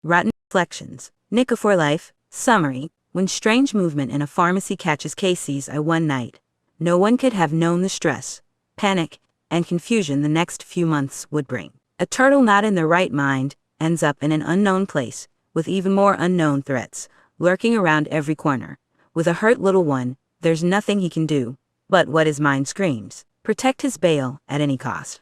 Rotten Reflections. Nika for Life. Summary. When strange movement in a pharmacy catches Casey's eye one night, no one could have known the stress, panic, and confusion the next few months would bring. A turtle not in their right mind ends up in an unknown place, with even more unknown threats lurking around every corner. With a hurt little one, there's nothing he can do, but what his mind screams: protect his bail at any cost.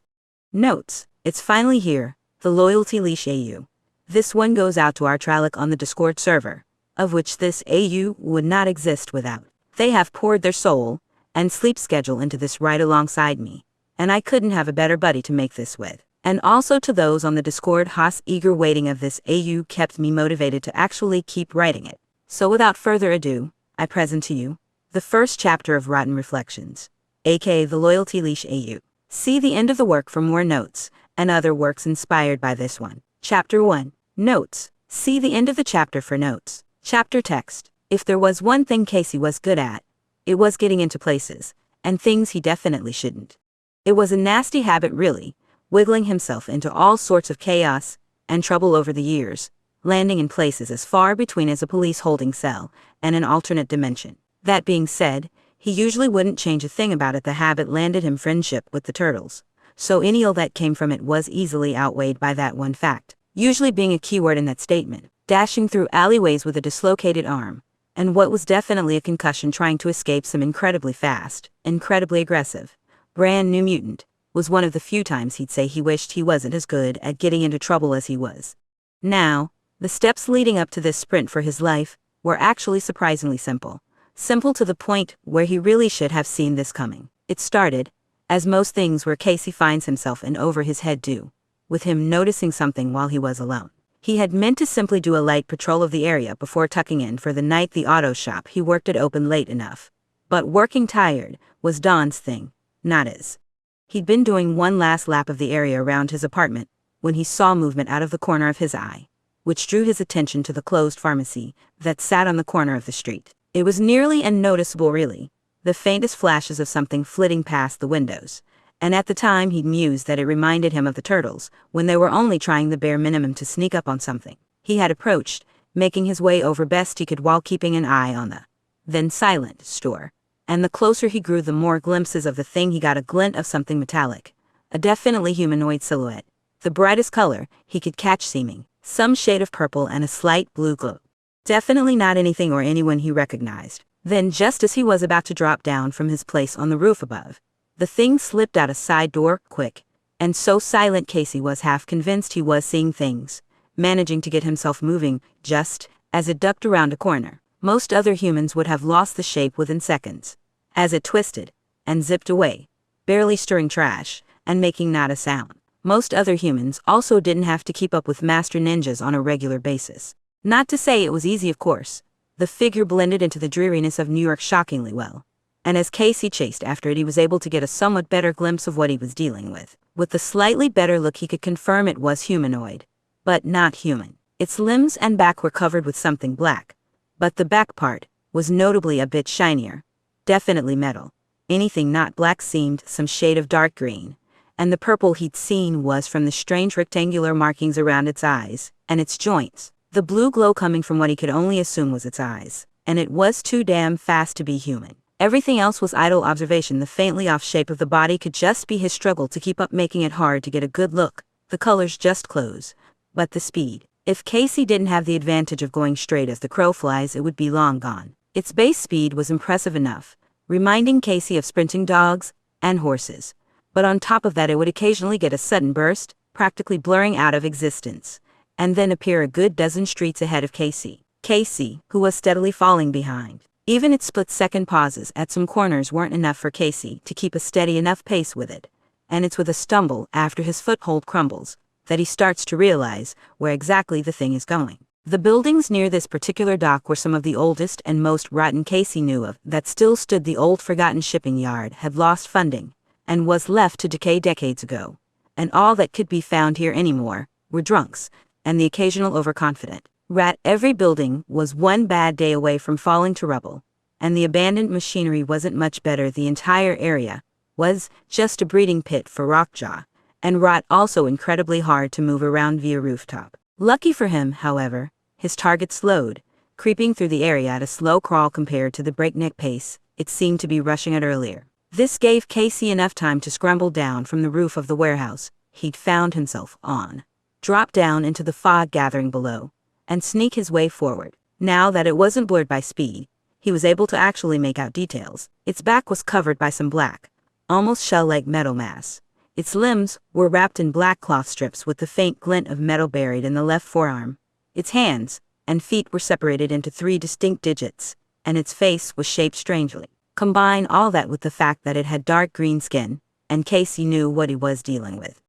Notes. It's finally here, the loyalty leash AU. This one goes out to our Trallic on the Discord server, of which this AU would not exist without. They have poured their soul and sleep schedule into this right alongside me, and I couldn't have a better buddy to make this with. And also to those on the Discord, Haas eager waiting of this AU kept me motivated to actually keep writing it. So without further ado, I present to you the first chapter of Rotten Reflections, aka the Loyalty Leash AU. See the end of the work for more notes and other works inspired by this one. Chapter 1. Notes. See the end of the chapter for notes. Chapter text. If there was one thing Casey was good at, it was getting into places, and things he definitely shouldn't. It was a nasty habit really, wiggling himself into all sorts of chaos and trouble over the years, landing in places as far between as a police holding cell and an alternate dimension. That being said, he usually wouldn't change a thing about it. The habit landed him friendship with the turtles, so any ill that came from it was easily outweighed by that one fact, usually being a keyword in that statement. Dashing through alleyways with a dislocated arm, and what was definitely a concussion trying to escape some incredibly fast, incredibly aggressive, brand new mutant, was one of the few times he'd say he wished he wasn't as good at getting into trouble as he was. Now, the steps leading up to this sprint for his life were actually surprisingly simple. Simple to the point where he really should have seen this coming. It started, as most things where Casey finds himself in over his head do, with him noticing something while he was alone. He had meant to simply do a light patrol of the area before tucking in for the night. The auto shop he worked at opened late enough, but working tired was Don's thing, not his. He'd been doing one last lap of the area around his apartment when he saw movement out of the corner of his eye, which drew his attention to the closed pharmacy that sat on the corner of the street. It was nearly unnoticeable really, the faintest flashes of something flitting past the windows, and at the time he'd mused that it reminded him of the turtles when they were only trying the bare minimum to sneak up on something. He had approached, making his way over best he could while keeping an eye on the then silent store, and the closer he grew the more glimpses of the thing he got. A glint of something metallic, a definitely humanoid silhouette, the brightest color he could catch seeming some shade of purple and a slight blue glow. Definitely not anything or anyone he recognized. Then just as he was about to drop down from his place on the roof above, the thing slipped out a side door, quick, and so silent Casey was half convinced he was seeing things, managing to get himself moving just as it ducked around a corner. Most other humans would have lost the shape within seconds, as it twisted and zipped away, barely stirring trash and making not a sound. Most other humans also didn't have to keep up with master ninjas on a regular basis. Not to say it was easy, of course. The figure blended into the dreariness of New York shockingly well, and as Casey chased after it he was able to get a somewhat better glimpse of what he was dealing with. With the slightly better look he could confirm it was humanoid, but not human. Its limbs and back were covered with something black, but the back part was notably a bit shinier, definitely metal. Anything not black seemed some shade of dark green, and the purple he'd seen was from the strange rectangular markings around its eyes and its joints. The blue glow coming from what he could only assume was its eyes, and it was too damn fast to be human. Everything else was idle observation. The faintly off shape of the body could just be his struggle to keep up, making it hard to get a good look. The colors just close, but the speed. If Casey didn't have the advantage of going straight as the crow flies, it would be long gone. Its base speed was impressive enough, reminding Casey of sprinting dogs and horses, but on top of that it would occasionally get a sudden burst, practically blurring out of existence, and then appear a good dozen streets ahead of Casey. Casey, who was steadily falling behind. Even its split-second pauses at some corners weren't enough for Casey to keep a steady enough pace with it, and it's with a stumble after his foothold crumbles that he starts to realize where exactly the thing is going. The buildings near this particular dock were some of the oldest and most rotten Casey knew of. That still stood. The old forgotten shipping yard had lost funding and was left to decay decades ago, and all that could be found here anymore were drunks and the occasional overconfident rat. Every building was one bad day away from falling to rubble, and the abandoned machinery wasn't much better. The entire area was just a breeding pit for Rockjaw, and rot, also incredibly hard to move around via rooftop. Lucky for him, however, his target slowed, creeping through the area at a slow crawl compared to the breakneck pace it seemed to be rushing at earlier. This gave Casey enough time to scramble down from the roof of the warehouse he'd found himself on, drop down into the fog gathering below, and sneak his way forward. Now that it wasn't blurred by speed, he was able to actually make out details. Its back was covered by some black, almost shell-like metal mass. Its limbs were wrapped in black cloth strips with the faint glint of metal buried in the left forearm. Its hands and feet were separated into 3 distinct digits, and its face was shaped strangely. Combine all that with the fact that it had dark green skin, and Casey knew what he was dealing with.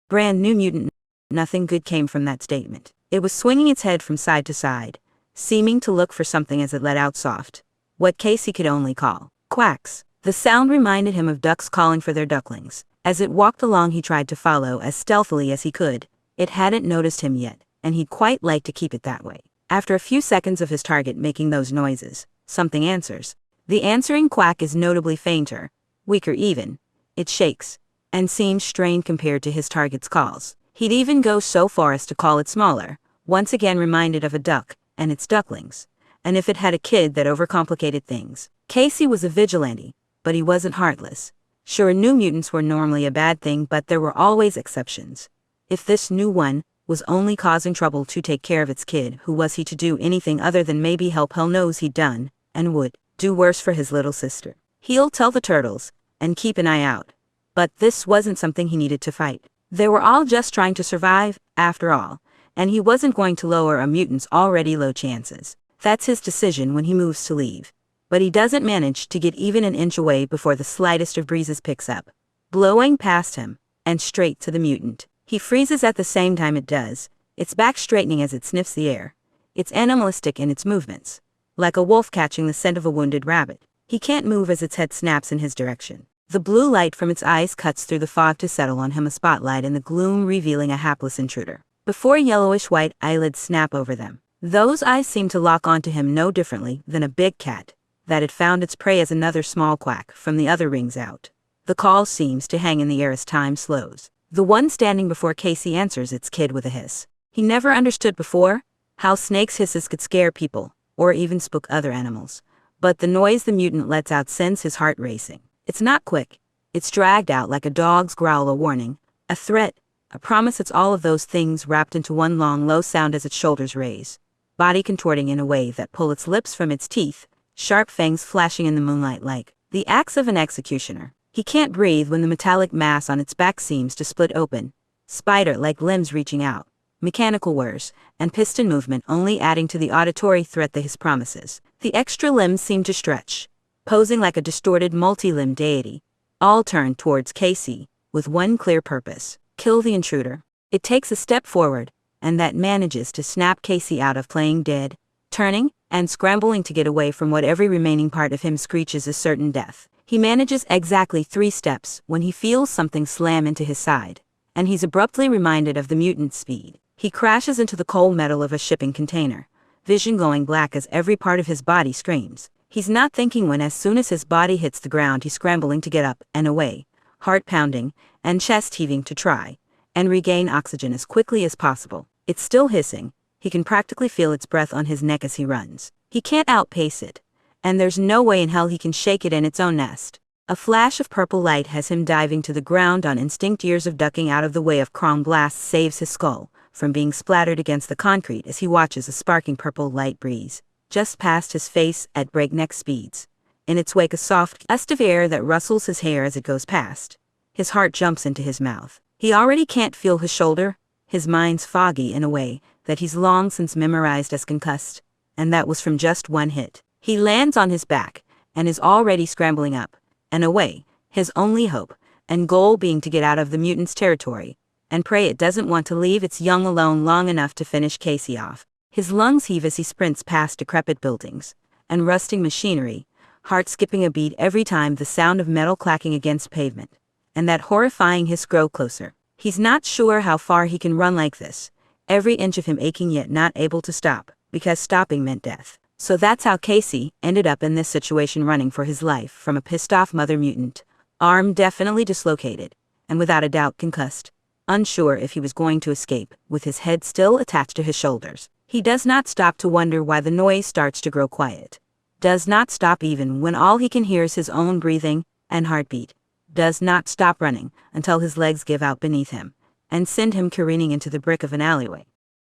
Brand new mutant. Nothing good came from that statement. It was swinging its head from side to side, seeming to look for something as it let out soft, what Casey could only call quacks. The sound reminded him of ducks calling for their ducklings. As it walked along, he tried to follow as stealthily as he could. It hadn't noticed him yet, and he'd quite like to keep it that way. After a few seconds of his target making those noises, something answers. The answering quack is notably fainter, weaker even. It shakes, and seems strained compared to his target's calls. He'd even go so far as to call it smaller, once again reminded of a duck and its ducklings. And if it had a kid that overcomplicated things. Casey was a vigilante, but he wasn't heartless. Sure, new mutants were normally a bad thing, but there were always exceptions. If this new one was only causing trouble to take care of its kid, who was he to do anything other than maybe help? Hell knows he'd done, and would, do worse for his little sister. He'll tell the turtles, and keep an eye out. But this wasn't something he needed to fight. They were all just trying to survive, after all, and he wasn't going to lower a mutant's already low chances. That's his decision when he moves to leave. But he doesn't manage to get even an inch away before the slightest of breezes picks up, blowing past him, and straight to the mutant. He freezes at the same time it does, its back straightening as it sniffs the air. It's animalistic in its movements, like a wolf catching the scent of a wounded rabbit. He can't move as its head snaps in his direction. The blue light from its eyes cuts through the fog to settle on him, a spotlight in the gloom revealing a hapless intruder. Before yellowish-white eyelids snap over them, those eyes seem to lock onto him no differently than a big cat that had found its prey as another small quack from the other rings out. The call seems to hang in the air as time slows. The one standing before Casey answers its kid with a hiss. He never understood before how snakes' hisses could scare people, or even spook other animals. But the noise the mutant lets out sends his heart racing. It's not quick. It's dragged out like a dog's growl, a warning, a threat, a promise. It's all of those things wrapped into one long, low sound as its shoulders raise, body contorting in a way that pull its lips from its teeth, sharp fangs flashing in the moonlight like the axe of an executioner. He can't breathe when the metallic mass on its back seems to split open, spider-like limbs reaching out, mechanical whirs, and piston movement only adding to the auditory threat that his promises. The extra limbs seem to stretch, posing like a distorted multi-limbed deity, all turned towards Casey, with one clear purpose: kill the intruder. It takes a step forward, and that manages to snap Casey out of playing dead, turning and scrambling to get away from what every remaining part of him screeches is certain death. He manages exactly 3 steps when he feels something slam into his side, and he's abruptly reminded of the mutant's speed. He crashes into the cold metal of a shipping container, vision going black as every part of his body screams. He's not thinking when as soon as his body hits the ground he's scrambling to get up and away, heart pounding and chest heaving to try and regain oxygen as quickly as possible. It's still hissing. He can practically feel its breath on his neck as he runs. He can't outpace it, and there's no way in hell he can shake it in its own nest. A flash of purple light has him diving to the ground on instinct. Years of ducking out of the way of chrome blasts saves his skull from being splattered against the concrete as he watches a sparking purple light breeze just past his face at breakneck speeds. In its wake, a soft gust of air that rustles his hair as it goes past. His heart jumps into his mouth. He already can't feel his shoulder. His mind's foggy in a way that he's long since memorized as concussed, and that was from just one hit. He lands on his back and is already scrambling up and away, his only hope and goal being to get out of the mutant's territory and pray it doesn't want to leave its young alone long enough to finish Casey off. His lungs heave as he sprints past decrepit buildings and rusting machinery, heart skipping a beat every time the sound of metal clacking against pavement, and that horrifying hiss grow closer. He's not sure how far he can run like this, every inch of him aching yet not able to stop, because stopping meant death. So that's how Casey ended up in this situation, running for his life from a pissed-off mother mutant, arm definitely dislocated, and without a doubt concussed. unsure if he was going to escape, with his head still attached to his shoulders. He does not stop to wonder why the noise starts to grow quiet. Does not stop even when all he can hear is his own breathing and heartbeat. Does not stop running until his legs give out beneath him and send him careening into the brick of an alleyway.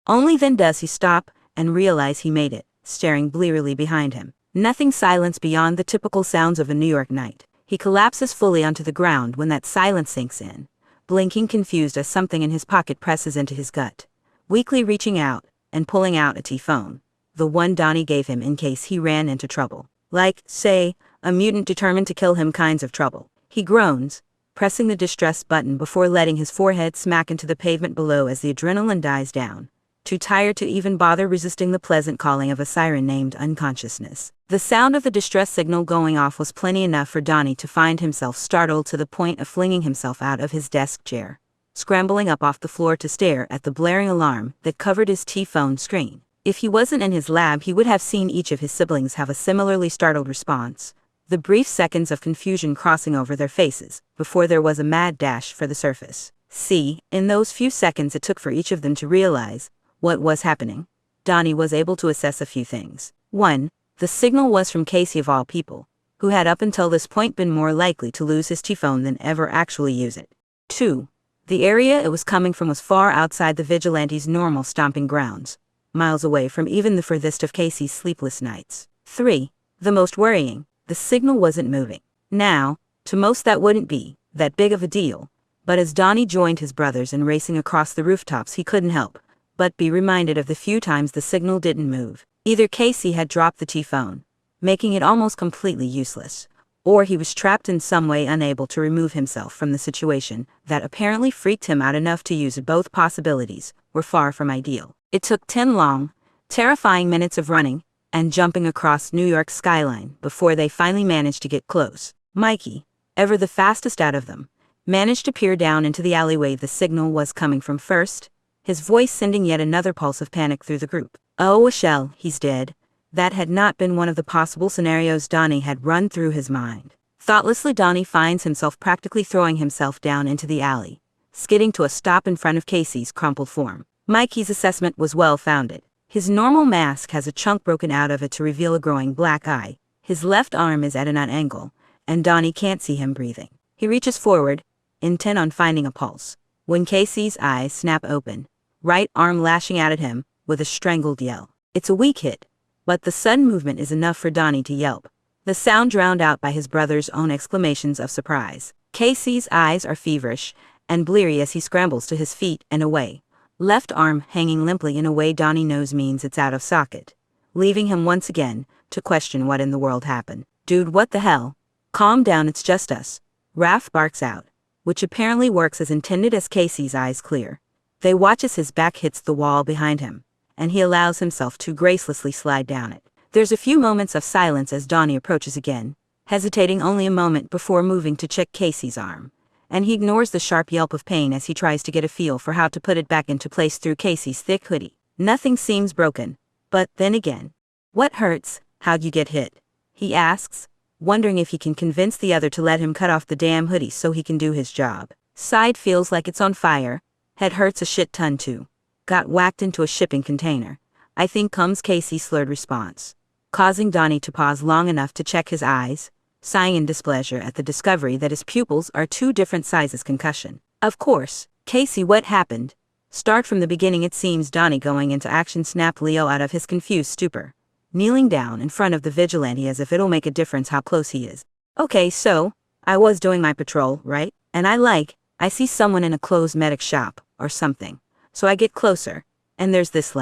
Only then does he stop and realize he made it, staring blearily behind him. Nothing silence beyond the typical sounds of a New York night. He collapses fully onto the ground when that silence sinks in, blinking confused as something in his pocket presses into his gut, weakly reaching out and pulling out a T-phone, the one Donnie gave him in case he ran into trouble. Like, say, a mutant determined to kill him kinds of trouble. He groans, pressing the distress button before letting his forehead smack into the pavement below as the adrenaline dies down, too tired to even bother resisting the pleasant calling of a siren named unconsciousness. The sound of the distress signal going off was plenty enough for Donnie to find himself startled to the point of flinging himself out of his desk chair, scrambling up off the floor to stare at the blaring alarm that covered his T-phone screen. If he wasn't in his lab, he would have seen each of his siblings have a similarly startled response, the brief seconds of confusion crossing over their faces before there was a mad dash for the surface. See, in those few seconds it took for each of them to realize what was happening, Donnie was able to assess a few things. 1. The signal was from Casey of all people, who had up until this point been more likely to lose his T-phone than ever actually use it. 2. The area it was coming from was far outside the vigilante's normal stomping grounds, miles away from even the furthest of Casey's sleepless nights. 3. The most worrying, the signal wasn't moving. Now, to most that wouldn't be that big of a deal, but as Donnie joined his brothers in racing across the rooftops, he couldn't help but be reminded of the few times the signal didn't move. Either Casey had dropped the T-phone, making it almost completely useless, or he was trapped in some way, unable to remove himself from the situation that apparently freaked him out enough to use it. Both possibilities were far from ideal. It took 10 long, terrifying minutes of running and jumping across New York's skyline before they finally managed to get close. Mikey, ever the fastest out of them, managed to peer down into the alleyway the signal was coming from first, his voice sending yet another pulse of panic through the group. Oh, a shell, he's dead. That had not been one of the possible scenarios Donnie had run through his mind. Thoughtlessly, Donnie finds himself practically throwing himself down into the alley, skidding to a stop in front of Casey's crumpled form. Mikey's assessment was well-founded. His normal mask has a chunk broken out of it to reveal a growing black eye, his left arm is at an angle, and Donnie can't see him breathing. He reaches forward, intent on finding a pulse, when Casey's eyes snap open, right arm lashing out at him with a strangled yell. It's a weak hit, but the sudden movement is enough for Donnie to yelp, the sound drowned out by his brother's own exclamations of surprise. Casey's eyes are feverish and bleary as he scrambles to his feet and away, left arm hanging limply in a way Donnie knows means it's out of socket, leaving him once again to question what in the world happened. Dude, what the hell? Calm down, it's just us. Raph barks out, which apparently works as intended as Casey's eyes clear. They watch as his back hits the wall behind him, and he allows himself to gracelessly slide down it. There's a few moments of silence as Donnie approaches again, hesitating only a moment before moving to check Casey's arm, and he ignores the sharp yelp of pain as he tries to get a feel for how to put it back into place through Casey's thick hoodie. Nothing seems broken, but then again, what hurts? How'd you get hit? He asks, wondering if he can convince the other to let him cut off the damn hoodie so he can do his job. Side feels like it's on fire, head hurts a shit ton too. Got whacked into a shipping container, I think, comes Casey's slurred response, causing Donnie to pause long enough to check his eyes, sighing in displeasure at the discovery that his pupils are 2 different sizes. Concussion. Of course. Casey, what happened? Start from the beginning. It seems Donnie going into action snapped Leo out of his confused stupor, kneeling down in front of the vigilante as if it'll make a difference how close he is. Okay, so, I was doing my patrol, right? And I see someone in a closed medic shop, or something. So I get closer, and there's this,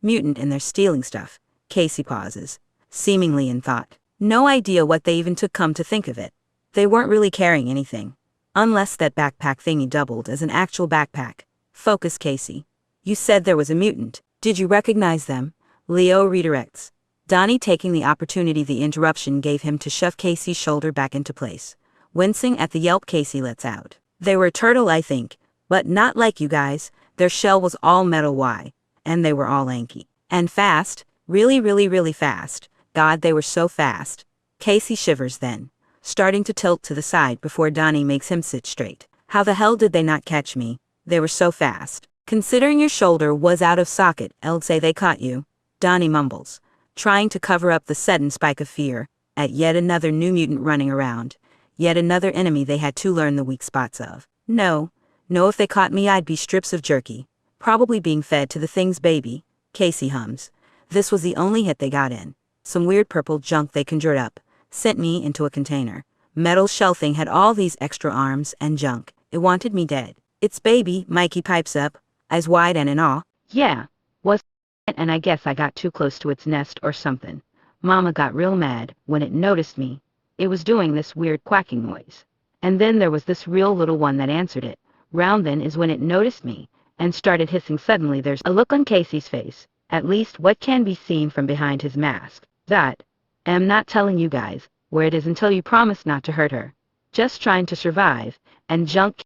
mutant in there stealing stuff. Casey pauses, seemingly in thought. No idea what they even took, come to think of it. They weren't really carrying anything. Unless that backpack thingy doubled as an actual backpack. Focus, Casey. You said there was a mutant. Did you recognize them? Leo redirects, Donnie taking the opportunity the interruption gave him to shove Casey's shoulder back into place, wincing at the yelp Casey lets out. They were a turtle, I think, but not like you guys. Their shell was all metal. Why? And they were all lanky. And fast. Really, really, really fast. God, they were so fast. Casey shivers then, starting to tilt to the side before Donnie makes him sit straight. How the hell did they not catch me? They were so fast. Considering your shoulder was out of socket, I'd say they caught you, Donnie mumbles, trying to cover up the sudden spike of fear at yet another new mutant running around, yet another enemy they had to learn the weak spots of. No, if they caught me I'd be strips of jerky, probably being fed to the thing's baby, Casey hums. This was the only hit they got in. Some weird purple junk they conjured up, sent me into a container. Metal shell thing had all these extra arms and junk. It wanted me dead. It's baby, Mikey pipes up, eyes wide and in awe. Yeah, was it, and I guess I got too close to its nest or something. Mama got real mad when it noticed me. It was doing this weird quacking noise. And then there was this real little one that answered it. Round then is when it noticed me and started hissing. Suddenly there's a look on Casey's face, at least what can be seen from behind his mask. That, am not telling you guys where it is until you promise not to hurt her. Just trying to survive and junk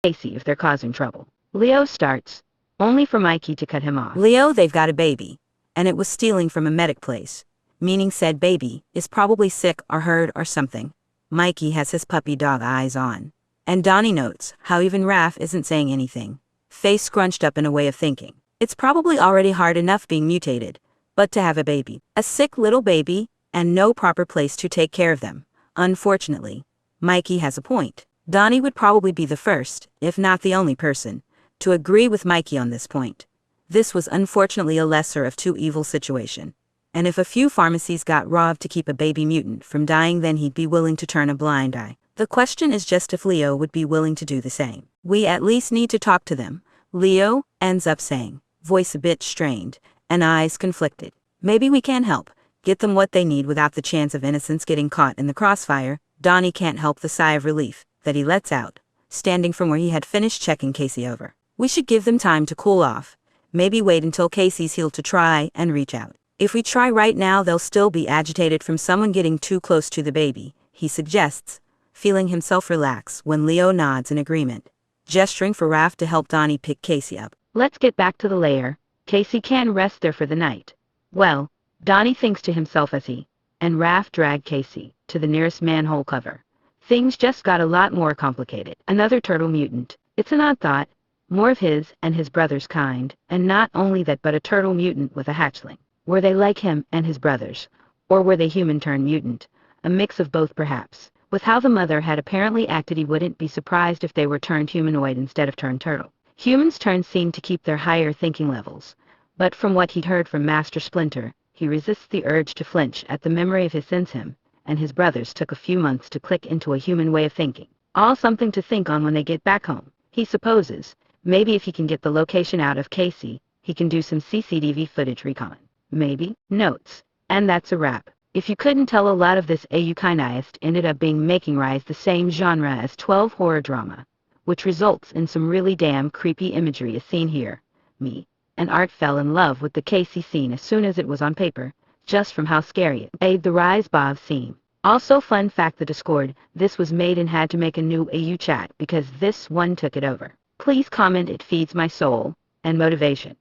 Casey if they're causing trouble. Leo starts, only for Mikey to cut him off. Leo, they've got a baby, and it was stealing from a medic place, meaning said baby is probably sick or hurt or something. Mikey has his puppy dog eyes on. And Donnie notes how even Raph isn't saying anything, face scrunched up in a way of thinking. It's probably already hard enough being mutated, but to have a baby, a sick little baby, and no proper place to take care of them. Unfortunately, Mikey has a point. Donnie would probably be the first, if not the only person, to agree with Mikey on this point. This was unfortunately a lesser of two evil situation. And if a few pharmacies got robbed to keep a baby mutant from dying, then he'd be willing to turn a blind eye. The question is just if Leo would be willing to do the same. We at least need to talk to them, Leo ends up saying, voice a bit strained, and eyes conflicted. Maybe we can help, get them what they need without the chance of innocents getting caught in the crossfire. Donnie can't help the sigh of relief that he lets out, standing from where he had finished checking Casey over. We should give them time to cool off, maybe wait until Casey's healed to try and reach out. If we try right now they'll still be agitated from someone getting too close to the baby, he suggests, feeling himself relax when Leo nods in agreement, gesturing for Raph to help Donnie pick Casey up. Let's get back to the lair. Casey can rest there for the night. Well, Donnie thinks to himself as he and Raph drag Casey to the nearest manhole cover. Things just got a lot more complicated. Another turtle mutant. It's an odd thought. More of his and his brother's kind, and not only that but a turtle mutant with a hatchling. Were they like him and his brothers? Or were they human-turned-mutant? A mix of both perhaps. With how the mother had apparently acted, he wouldn't be surprised if they were turned humanoid instead of turned turtle. Humans turned seem to keep their higher thinking levels. But from what he'd heard from Master Splinter, he resists the urge to flinch at the memory of his sins. Him and his brothers took a few months to click into a human way of thinking. All something to think on when they get back home. He supposes, maybe if he can get the location out of Casey, he can do some CCTV footage recon. Maybe. Notes. And that's a wrap. If you couldn't tell, a lot of this Auchinist ended up being making Rise the same genre as 12 horror drama, which results in some really damn creepy imagery as seen here. Me and Art fell in love with the Casey scene as soon as it was on paper, just from how scary it made the Rise Bob seem. Also, fun fact, the Discord this was made and had to make a new AU chat because this one took it over. Please comment, it feeds my soul and motivation.